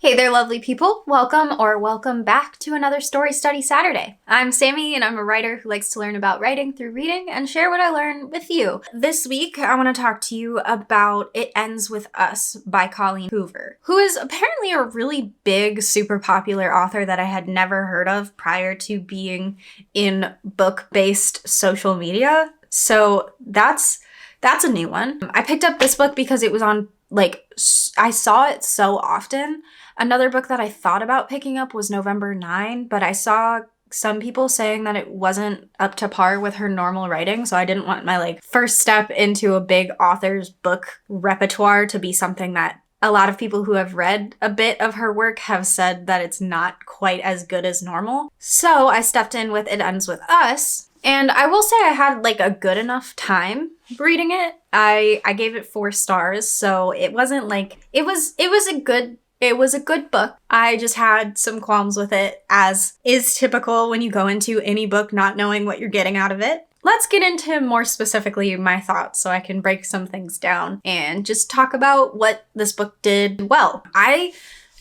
Hey there, lovely people. Welcome back to another Story Study Saturday. I'm Sammi, and I'm a writer who likes to learn about writing through reading and share what I learn with you. This week, I want to talk to you about It Ends With Us by Collen Hoover, who is apparently a really big, super popular author that I had never heard of prior to being in book-based social media. So that's a new one. I picked up this book because it was on, I saw it so often. Another book that I thought about picking up was November 9, but I saw some people saying that it wasn't up to par with her normal writing, so I didn't want my first step into a big author's book repertoire to be something that a lot of people who have read a bit of her work have said that it's not quite as good as normal. So I stepped in with It Ends With Us, and I will say I had a good enough time reading it. I gave it 4 stars, so it wasn't it was a good book. I just had some qualms with it, as is typical when you go into any book not knowing what you're getting out of it. Let's get into more specifically my thoughts so I can break some things down and just talk about what this book did well. I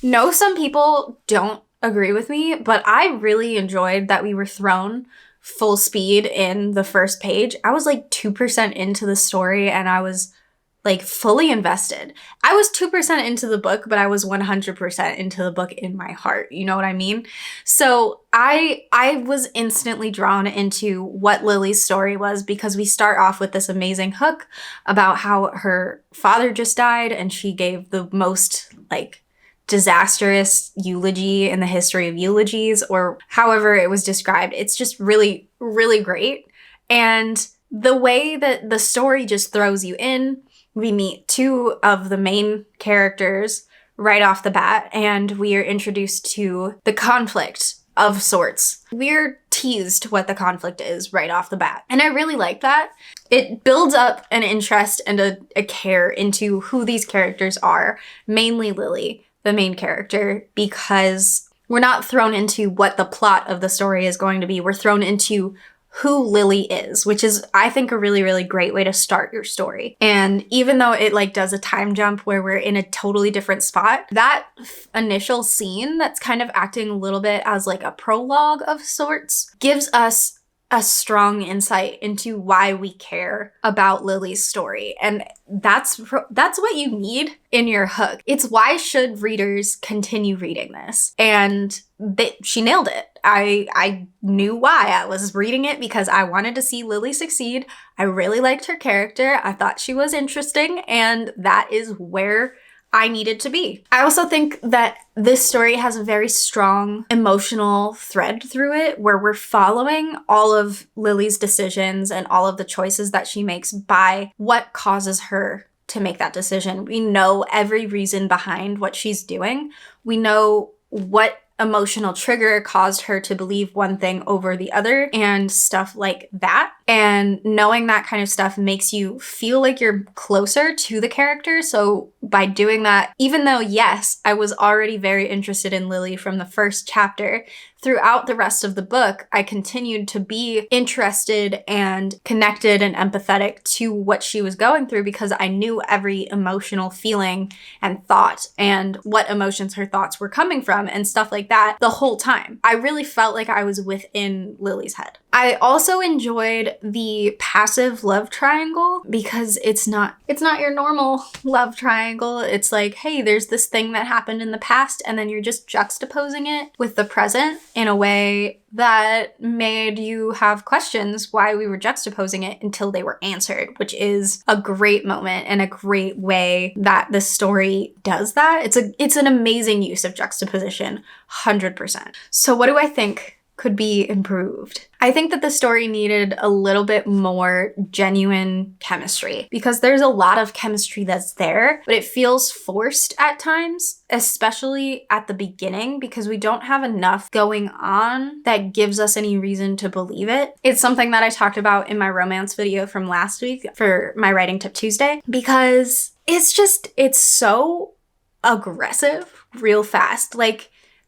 know some people don't agree with me, but I really enjoyed that we were thrown full speed in the first page. I was 2% into the story and I was fully invested. I was 2% into the book, but I was 100% into the book in my heart. You know what I mean? So I was instantly drawn into what Lily's story was, because we start off with this amazing hook about how her father just died and she gave the most disastrous eulogy in the history of eulogies, or however it was described. It's just really, really great. And the way that the story just throws you in, we meet 2 of the main characters right off the bat, and we are introduced to the conflict of sorts. We're teased what the conflict is right off the bat, and I really like that. It builds up an interest and a care into who these characters are, mainly Lily, the main character, because we're not thrown into what the plot of the story is going to be. We're thrown into who Lily is, which is, I think, a really, really great way to start your story. And even though it does a time jump where we're in a totally different spot, that initial scene that's kind of acting a little bit as a prologue of sorts gives us a strong insight into why we care about Lily's story. And that's what you need in your hook. It's why should readers continue reading this? And she nailed it. I knew why. I was reading it because I wanted to see Lily succeed. I really liked her character. I thought she was interesting, and that is where I needed to be. I also think that this story has a very strong emotional thread through it, where we're following all of Lily's decisions and all of the choices that she makes by what causes her to make that decision. We know every reason behind what she's doing. We know what emotional trigger caused her to believe one thing over the other and stuff like that. And knowing that kind of stuff makes you feel like you're closer to the character. So by doing that, even though, yes, I was already very interested in Lily from the first chapter, throughout the rest of the book, I continued to be interested and connected and empathetic to what she was going through, because I knew every emotional feeling and thought and what emotions her thoughts were coming from and stuff like that the whole time. I really felt like I was within Lily's head. I also enjoyed the passive love triangle, because it's not your normal love triangle. It's hey, there's this thing that happened in the past, and then you're just juxtaposing it with the present in a way that made you have questions why we were juxtaposing it until they were answered, which is a great moment and a great way that the story does that. It's an amazing use of juxtaposition, 100%. So what do I think could be improved? I think that the story needed a little bit more genuine chemistry, because there's a lot of chemistry that's there, but it feels forced at times, especially at the beginning, because we don't have enough going on that gives us any reason to believe it. It's something that I talked about in my romance video from last week for my Writing Tip Tuesday, because it's so aggressive real fast.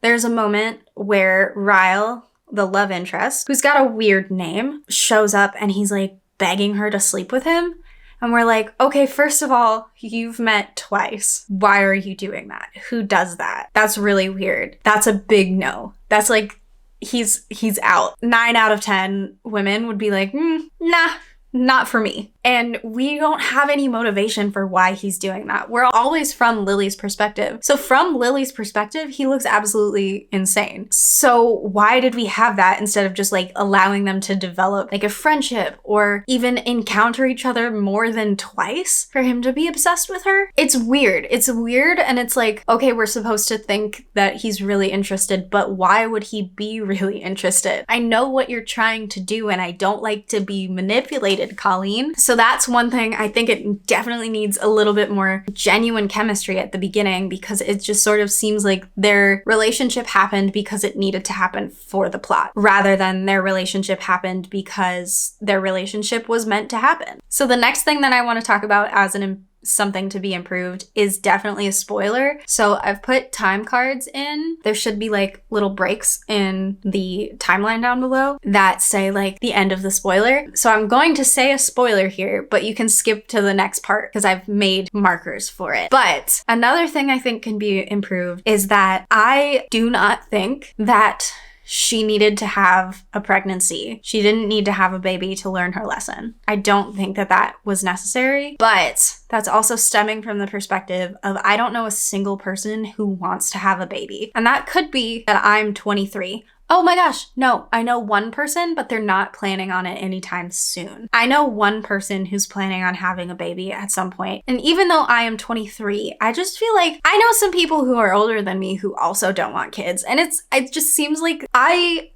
There's a moment where Ryle, the love interest, who's got a weird name, shows up and he's begging her to sleep with him. And we're like, okay, first of all, you've met twice. Why are you doing that? Who does that? That's really weird. That's a big no. That's like, he's out. 9 out of 10 women would be like, nah, not for me. And we don't have any motivation for why he's doing that. We're always from Lily's perspective. So from Lily's perspective, he looks absolutely insane. So why did we have that instead of just like allowing them to develop like a friendship or even encounter each other more than twice for him to be obsessed with her? It's weird. It's weird. And it's like, okay, we're supposed to think that he's really interested, but why would he be really interested? I know what you're trying to do and I don't like to be manipulated, Colleen. So that's one thing. I think it definitely needs a little bit more genuine chemistry at the beginning, because it just sort of seems like their relationship happened because it needed to happen for the plot, rather than their relationship happened because their relationship was meant to happen. So the next thing that I want to talk about as something to be improved is definitely a spoiler. So I've put time cards in. There should be like little breaks in the timeline down below that say like the end of the spoiler. So I'm going to say a spoiler here, but you can skip to the next part because I've made markers for it. But another thing I think can be improved is that I do not think that she needed to have a pregnancy. She didn't need to have a baby to learn her lesson. I don't think that that was necessary, but that's also stemming from the perspective of I don't know a single person who wants to have a baby. And that could be that I'm 23. Oh my gosh, no, I know one person, but they're not planning on it anytime soon. I know one person who's planning on having a baby at some point. And even though I am 23, I just feel like I know some people who are older than me who also don't want kids. And it just seems like I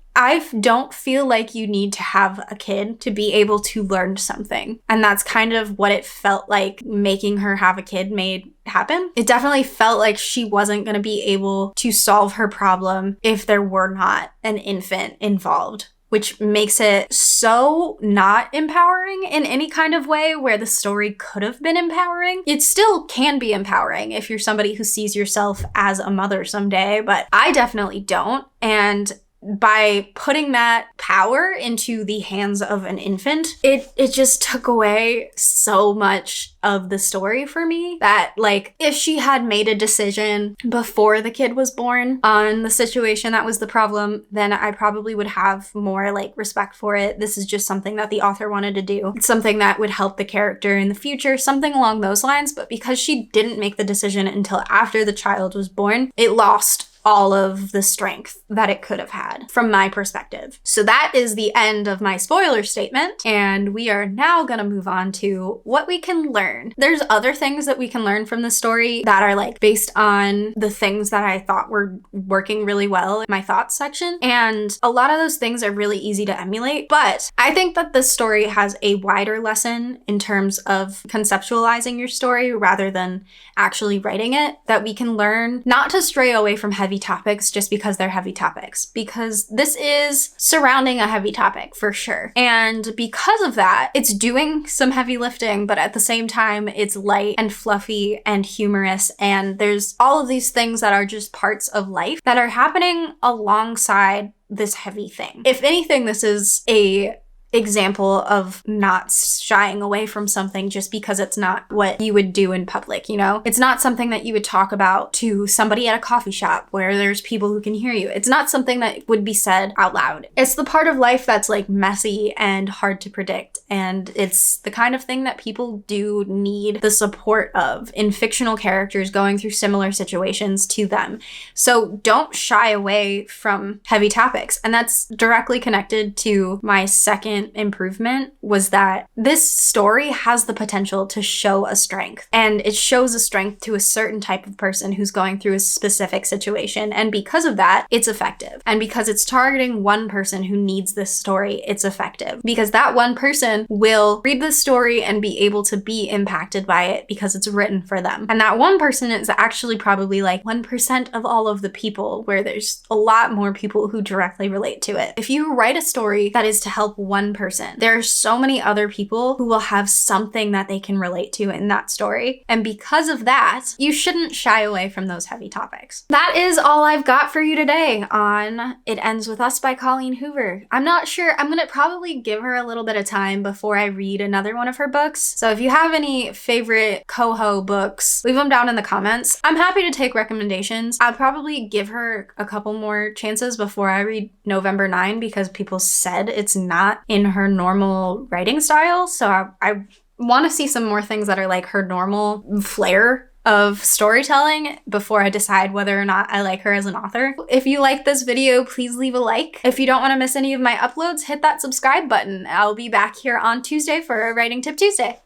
don't feel like you need to have a kid to be able to learn something. And that's kind of what it felt like making her have a kid made happen. It definitely felt like she wasn't going to be able to solve her problem if there were not an infant involved, which makes it so not empowering in any kind of way where the story could have been empowering. It still can be empowering if you're somebody who sees yourself as a mother someday, but I definitely don't. And by putting that power into the hands of an infant, it just took away so much of the story for me that, like, if she had made a decision before the kid was born on the situation that was the problem, then I probably would have more, like, respect for it. This is just something that the author wanted to do. It's something that would help the character in the future, something along those lines. But because she didn't make the decision until after the child was born, it lost all of the strength that it could have had from my perspective. So that is the end of my spoiler statement, and we are now gonna move on to what we can learn. There's other things that we can learn from the story that are like based on the things that I thought were working really well in my thoughts section, and a lot of those things are really easy to emulate, but I think that this story has a wider lesson in terms of conceptualizing your story rather than actually writing it, that we can learn not to stray away from heavy topics just because they're heavy topics, because this is surrounding a heavy topic for sure. And because of that, it's doing some heavy lifting, but at the same time, it's light and fluffy and humorous. And there's all of these things that are just parts of life that are happening alongside this heavy thing. If anything, this is a example of not shying away from something just because it's not what you would do in public, you know? It's not something that you would talk about to somebody at a coffee shop where there's people who can hear you. It's not something that would be said out loud. It's the part of life that's like messy and hard to predict. And it's the kind of thing that people do need the support of in fictional characters going through similar situations to them. So don't shy away from heavy topics. And that's directly connected to my second improvement, was that this story has the potential to show a strength, and it shows a strength to a certain type of person who's going through a specific situation, and because of that, it's effective. And because it's targeting one person who needs this story, it's effective, because that one person will read the story and be able to be impacted by it because it's written for them. And that one person is actually probably like 1% of all of the people, where there's a lot more people who directly relate to it. If you write a story that is to help one one person. There are so many other people who will have something that they can relate to in that story. And because of that, you shouldn't shy away from those heavy topics. That is all I've got for you today on It Ends With Us by Colleen Hoover. I'm not sure, I'm gonna probably give her a little bit of time before I read another one of her books. So if you have any favorite CoHo books, leave them down in the comments. I'm happy to take recommendations. I'll probably give her a couple more chances before I read November 9 because people said it's not in her normal writing style. So I want to see some more things that are like her normal flair of storytelling before I decide whether or not I like her as an author. If you like this video, please leave a like. If you don't want to miss any of my uploads, hit that subscribe button. I'll be back here on Tuesday for a Writing Tip Tuesday.